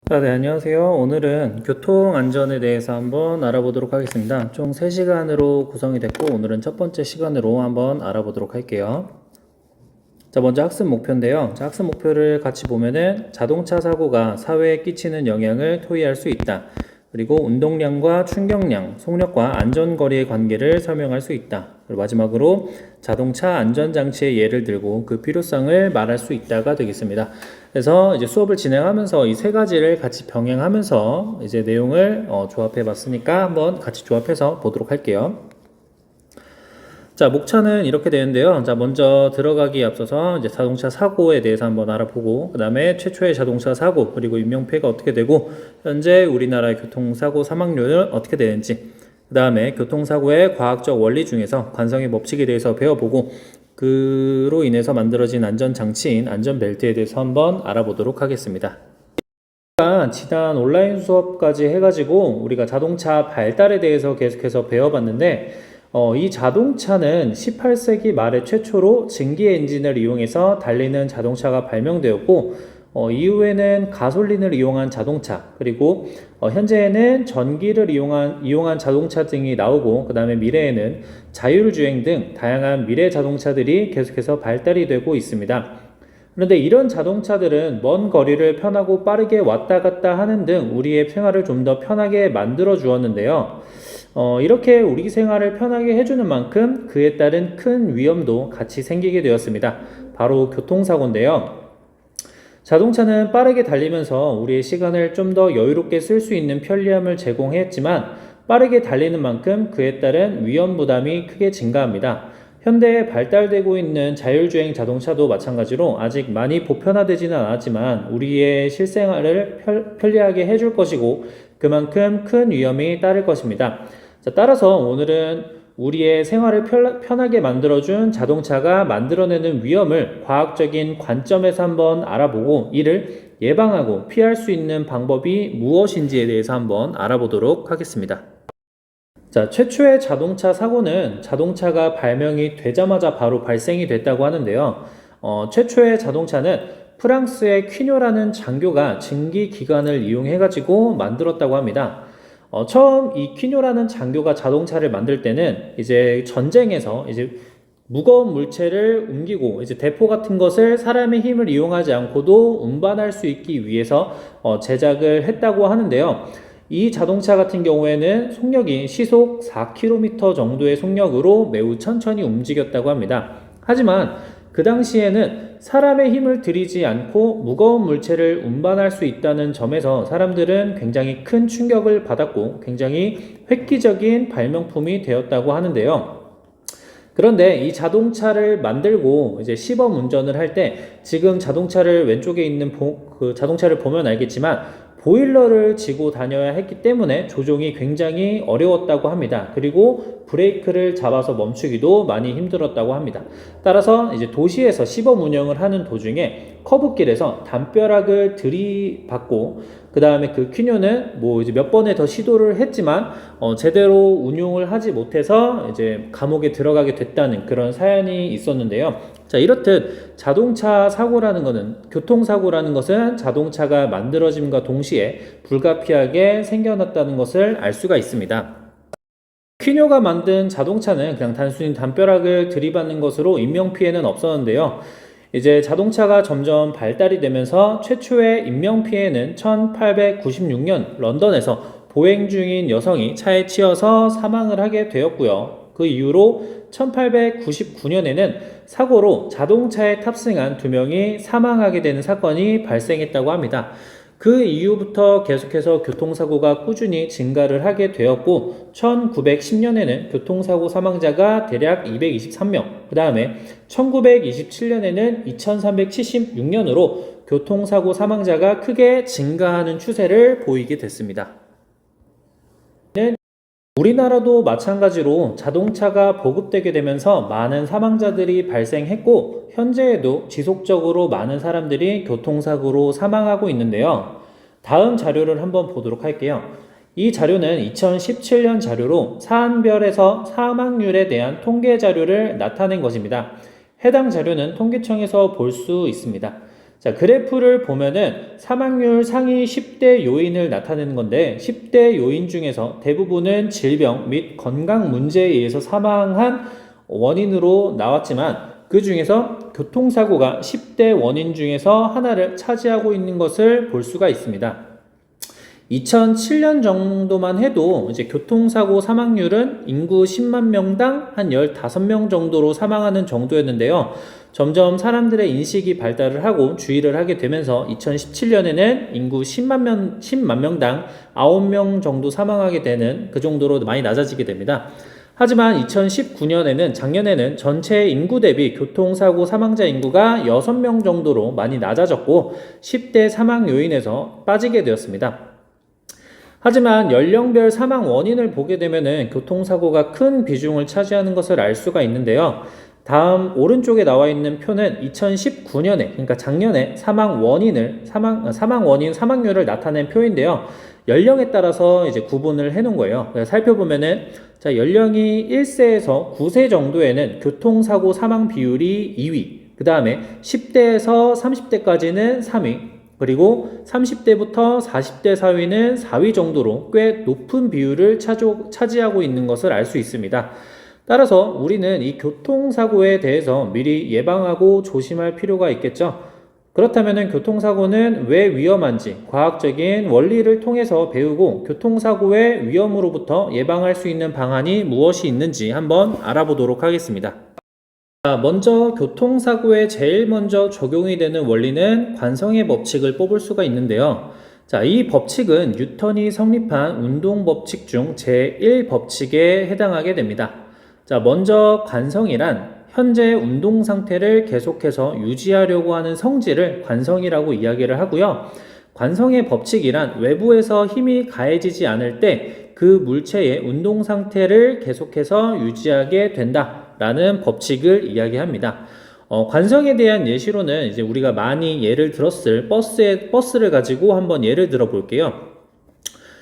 네, 안녕하세요. 오늘은 교통안전에 대해서 한번 알아보도록 하겠습니다. 총 3시간으로 구성이 됐고, 오늘은 첫 번째 시간으로 한번 알아보도록 할게요. 자, 먼저 학습 목표인데요. 자, 학습 목표를 같이 보면은 자동차 사고가 사회에 끼치는 영향을 토의할 수 있다. 그리고 운동량과 충격량, 속력과 안전거리의 관계를 설명할 수 있다. 그리고 마지막으로 자동차 안전장치의 예를 들고 그 필요성을 말할 수 있다가 되겠습니다. 그래서 이제 수업을 진행하면서 이 세 가지를 같이 병행하면서 이제 내용을 조합해 봤으니까 한번 같이 조합해서 보도록 할게요. 자, 목차는 이렇게 되는데요. 자, 먼저 들어가기에 앞서서 이제 자동차 사고에 대해서 한번 알아보고, 그 다음에 최초의 자동차 사고, 그리고 인명피해가 어떻게 되고, 현재 우리나라의 교통사고 사망률은 어떻게 되는지, 그 다음에 교통사고의 과학적 원리 중에서 관성의 법칙에 대해서 배워보고, 그로 인해서 만들어진 안전장치인 안전벨트에 대해서 한번 알아보도록 하겠습니다. 지난 온라인 수업까지 해가지고 우리가 자동차 발달에 대해서 계속해서 배워봤는데, 이 자동차는 18세기 말에 최초로 증기 엔진을 이용해서 달리는 자동차가 발명되었고, 이후에는 가솔린을 이용한 자동차, 그리고 현재에는 전기를 이용한 자동차 등이 나오고, 그 다음에 미래에는 자율주행 등 다양한 미래 자동차들이 계속해서 발달이 되고 있습니다. 그런데 이런 자동차들은 먼 거리를 편하고 빠르게 왔다 갔다 하는 등 우리의 생활을 좀 더 편하게 만들어 주었는데요. 이렇게 우리 생활을 편하게 해주는 만큼 그에 따른 큰 위험도 같이 생기게 되었습니다. 바로 교통사고인데요. 자동차는 빠르게 달리면서 우리의 시간을 좀 더 여유롭게 쓸 수 있는 편리함을 제공했지만 빠르게 달리는 만큼 그에 따른 위험 부담이 크게 증가합니다. 현대에 발달되고 있는 자율주행 자동차도 마찬가지로 아직 많이 보편화되지는 않았지만 우리의 실생활을 편리하게 해줄 것이고 그만큼 큰 위험이 따를 것입니다. 자, 따라서 오늘은 우리의 생활을 편하게 만들어준 자동차가 만들어내는 위험을 과학적인 관점에서 한번 알아보고 이를 예방하고 피할 수 있는 방법이 무엇인지에 대해서 한번 알아보도록 하겠습니다. 자, 최초의 자동차 사고는 자동차가 발명이 되자마자 바로 발생이 됐다고 하는데요. 최초의 자동차는 프랑스의 퀴뇨라는 장교가 증기 기관을 이용해가지고 만들었다고 합니다. 처음 이 퀴뇨라는 장교가 자동차를 만들 때는 이제 전쟁에서 이제 무거운 물체를 옮기고 이제 대포 같은 것을 사람의 힘을 이용하지 않고도 운반할 수 있기 위해서 제작을 했다고 하는데요. 이 자동차 같은 경우에는 속력이 시속 4km 정도의 속력으로 매우 천천히 움직였다고 합니다. 하지만 그 당시에는 사람의 힘을 들이지 않고 무거운 물체를 운반할 수 있다는 점에서 사람들은 굉장히 큰 충격을 받았고 굉장히 획기적인 발명품이 되었다고 하는데요. 그런데 이 자동차를 만들고 이제 시범 운전을 할 때 지금 자동차를 왼쪽에 있는 그 자동차를 보면 알겠지만 보일러를 지고 다녀야 했기 때문에 조종이 굉장히 어려웠다고 합니다. 그리고 브레이크를 잡아서 멈추기도 많이 힘들었다고 합니다. 따라서 이제 도시에서 시범 운영을 하는 도중에 커브길에서 담벼락을 들이받고 그 다음에 그 퀴뇨는 뭐 이제 몇 번에 더 시도를 했지만 제대로 운용을 하지 못해서 이제 감옥에 들어가게 됐다는 그런 사연이 있었는데요. 자, 이렇듯 자동차 사고라는 것은 교통사고라는 것은 자동차가 만들어짐과 동시에 불가피하게 생겨났다는 것을 알 수가 있습니다. 퀴뇨가 만든 자동차는 그냥 단순히 담벼락을 들이받는 것으로 인명피해는 없었는데요. 이제 자동차가 점점 발달이 되면서 최초의 인명피해는 1896년 런던에서 보행 중인 여성이 차에 치여서 사망을 하게 되었고요. 그 이후로 1899년에는 사고로 자동차에 탑승한 2명이 사망하게 되는 사건이 발생했다고 합니다. 그 이후부터 계속해서 교통사고가 꾸준히 증가를 하게 되었고 1910년에는 교통사고 사망자가 대략 223명, 그 다음에 1927년에는 2376년으로 교통사고 사망자가 크게 증가하는 추세를 보이게 됐습니다. 우리나라도 마찬가지로 자동차가 보급되게 되면서 많은 사망자들이 발생했고 현재에도 지속적으로 많은 사람들이 교통사고로 사망하고 있는데요. 다음 자료를 한번 보도록 할게요. 이 자료는 2017년 자료로 사안별에서 사망률에 대한 통계 자료를 나타낸 것입니다. 해당 자료는 통계청에서 볼 수 있습니다. 자, 그래프를 보면은 사망률 상위 10대 요인을 나타내는 건데 10대 요인 중에서 대부분은 질병 및 건강 문제에 의해서 사망한 원인으로 나왔지만 그 중에서 교통사고가 10대 원인 중에서 하나를 차지하고 있는 것을 볼 수가 있습니다. 2007년 정도만 해도 이제 교통사고 사망률은 인구 10만 명당 한 15명 정도로 사망하는 정도였는데요. 점점 사람들의 인식이 발달을 하고 주의를 하게 되면서 2017년에는 인구 10만 명당 9명 정도 사망하게 되는 그 정도로 많이 낮아지게 됩니다. 하지만 2019년에는 작년에는 전체 인구 대비 교통사고 사망자 인구가 6명 정도로 많이 낮아졌고 10대 사망 요인에서 빠지게 되었습니다. 하지만 연령별 사망 원인을 보게 되면은 교통사고가 큰 비중을 차지하는 것을 알 수가 있는데요. 다음 오른쪽에 나와 있는 표는 2019년에, 그러니까 작년에 사망률을 나타낸 표인데요. 연령에 따라서 이제 구분을 해 놓은 거예요. 살펴보면은, 자, 연령이 1세에서 9세 정도에는 교통사고 사망 비율이 2위, 그 다음에 10대에서 30대까지는 3위, 그리고 30대부터 40대 사위는 4위 정도로 꽤 높은 비율을 차지하고 있는 것을 알 수 있습니다. 따라서 우리는 이 교통사고에 대해서 미리 예방하고 조심할 필요가 있겠죠. 그렇다면 교통사고는 왜 위험한지 과학적인 원리를 통해서 배우고 교통사고의 위험으로부터 예방할 수 있는 방안이 무엇이 있는지 한번 알아보도록 하겠습니다. 먼저 교통사고에 제일 먼저 적용이 되는 원리는 관성의 법칙을 뽑을 수가 있는데요. 자, 이 법칙은 뉴턴이 성립한 운동법칙 중 제1법칙에 해당하게 됩니다. 자, 먼저 관성이란 현재 운동 상태를 계속해서 유지하려고 하는 성질을 관성이라고 이야기를 하고요. 관성의 법칙이란 외부에서 힘이 가해지지 않을 때 그 물체의 운동 상태를 계속해서 유지하게 된다라는 법칙을 이야기합니다. 관성에 대한 예시로는 이제 우리가 많이 예를 들었을 버스를 가지고 한번 예를 들어 볼게요.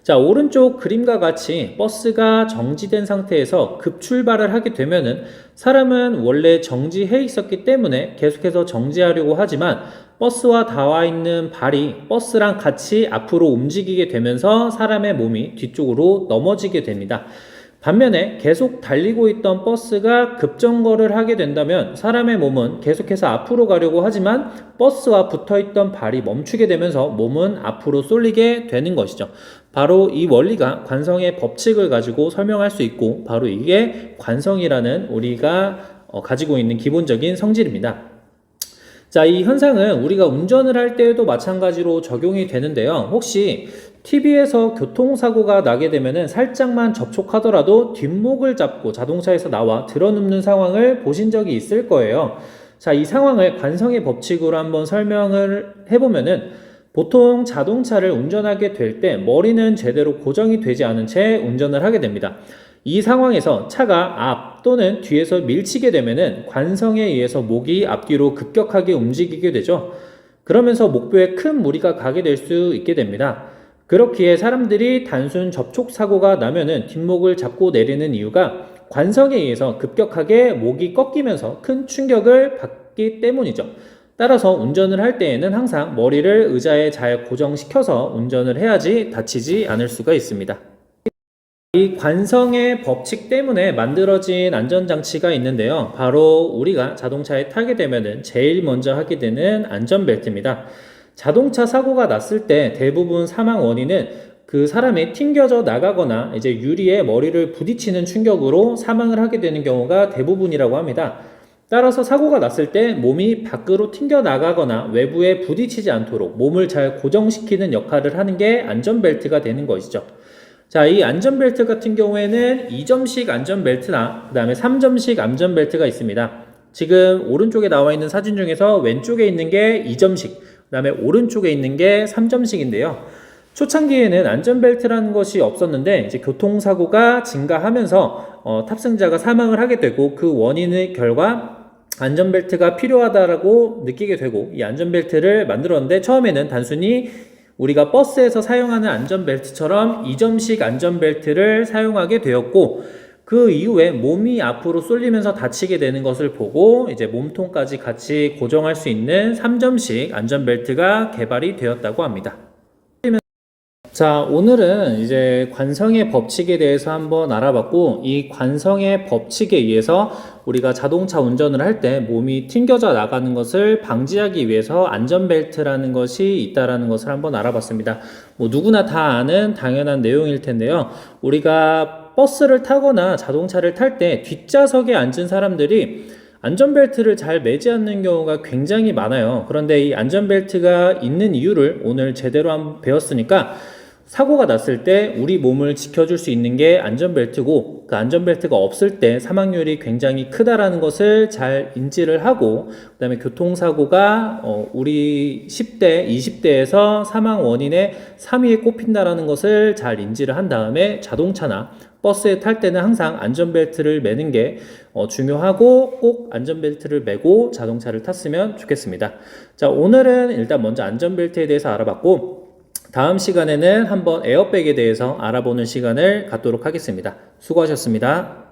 자, 오른쪽 그림과 같이 버스가 정지된 상태에서 급출발을 하게 되면은 사람은 원래 정지해 있었기 때문에 계속해서 정지하려고 하지만 버스와 닿아 있는 발이 버스랑 같이 앞으로 움직이게 되면서 사람의 몸이 뒤쪽으로 넘어지게 됩니다. 반면에 계속 달리고 있던 버스가 급정거를 하게 된다면 사람의 몸은 계속해서 앞으로 가려고 하지만 버스와 붙어있던 발이 멈추게 되면서 몸은 앞으로 쏠리게 되는 것이죠. 바로 이 원리가 관성의 법칙을 가지고 설명할 수 있고 바로 이게 관성이라는 우리가 가지고 있는 기본적인 성질입니다. 자, 이 현상은 우리가 운전을 할 때에도 마찬가지로 적용이 되는데요. 혹시 TV에서 교통사고가 나게 되면은 살짝만 접촉하더라도 뒷목을 잡고 자동차에서 나와 드러눕는 상황을 보신 적이 있을 거예요. 자, 이 상황을 관성의 법칙으로 한번 설명을 해보면은 보통 자동차를 운전하게 될 때 머리는 제대로 고정이 되지 않은 채 운전을 하게 됩니다. 이 상황에서 차가 앞 또는 뒤에서 밀치게 되면은 관성에 의해서 목이 앞뒤로 급격하게 움직이게 되죠. 그러면서 목뼈에 큰 무리가 가게 될 수 있게 됩니다. 그렇기에 사람들이 단순 접촉 사고가 나면은 뒷목을 잡고 내리는 이유가 관성에 의해서 급격하게 목이 꺾이면서 큰 충격을 받기 때문이죠. 따라서 운전을 할 때에는 항상 머리를 의자에 잘 고정시켜서 운전을 해야지 다치지 않을 수가 있습니다. 이 관성의 법칙 때문에 만들어진 안전장치가 있는데요. 바로 우리가 자동차에 타게 되면은 제일 먼저 하게 되는 안전벨트입니다. 자동차 사고가 났을 때 대부분 사망 원인은 그 사람이 튕겨져 나가거나 이제 유리에 머리를 부딪히는 충격으로 사망을 하게 되는 경우가 대부분이라고 합니다. 따라서 사고가 났을 때 몸이 밖으로 튕겨 나가거나 외부에 부딪히지 않도록 몸을 잘 고정시키는 역할을 하는 게 안전벨트가 되는 것이죠. 자, 이 안전벨트 같은 경우에는 2점식 안전벨트나 그 다음에 3점식 안전벨트가 있습니다. 지금 오른쪽에 나와 있는 사진 중에서 왼쪽에 있는 게 2점식, 그 다음에 오른쪽에 있는 게 3점식인데요. 초창기에는 안전벨트라는 것이 없었는데 이제 교통사고가 증가하면서 탑승자가 사망을 하게 되고 그 원인의 결과 안전벨트가 필요하다라고 느끼게 되고 이 안전벨트를 만들었는데 처음에는 단순히 우리가 버스에서 사용하는 안전벨트처럼 2점식 안전벨트를 사용하게 되었고 그 이후에 몸이 앞으로 쏠리면서 다치게 되는 것을 보고 이제 몸통까지 같이 고정할 수 있는 3점식 안전벨트가 개발이 되었다고 합니다. 자, 오늘은 이제 관성의 법칙에 대해서 한번 알아봤고, 이 관성의 법칙에 의해서 우리가 자동차 운전을 할 때 몸이 튕겨져 나가는 것을 방지하기 위해서 안전벨트라는 것이 있다라는 것을 한번 알아봤습니다. 뭐 누구나 다 아는 당연한 내용일 텐데요. 우리가 버스를 타거나 자동차를 탈 때 뒷좌석에 앉은 사람들이 안전벨트를 잘 매지 않는 경우가 굉장히 많아요. 그런데 이 안전벨트가 있는 이유를 오늘 제대로 한번 배웠으니까 사고가 났을 때 우리 몸을 지켜줄 수 있는 게 안전벨트고, 그 안전벨트가 없을 때 사망률이 굉장히 크다라는 것을 잘 인지를 하고, 그 다음에 교통사고가 우리 10대, 20대에서 사망 원인의 3위에 꼽힌다라는 것을 잘 인지를 한 다음에 자동차나 버스에 탈 때는 항상 안전벨트를 매는 게 중요하고, 꼭 안전벨트를 매고 자동차를 탔으면 좋겠습니다. 자, 오늘은 일단 먼저 안전벨트에 대해서 알아봤고, 다음 시간에는 한번 에어백에 대해서 알아보는 시간을 갖도록 하겠습니다. 수고하셨습니다.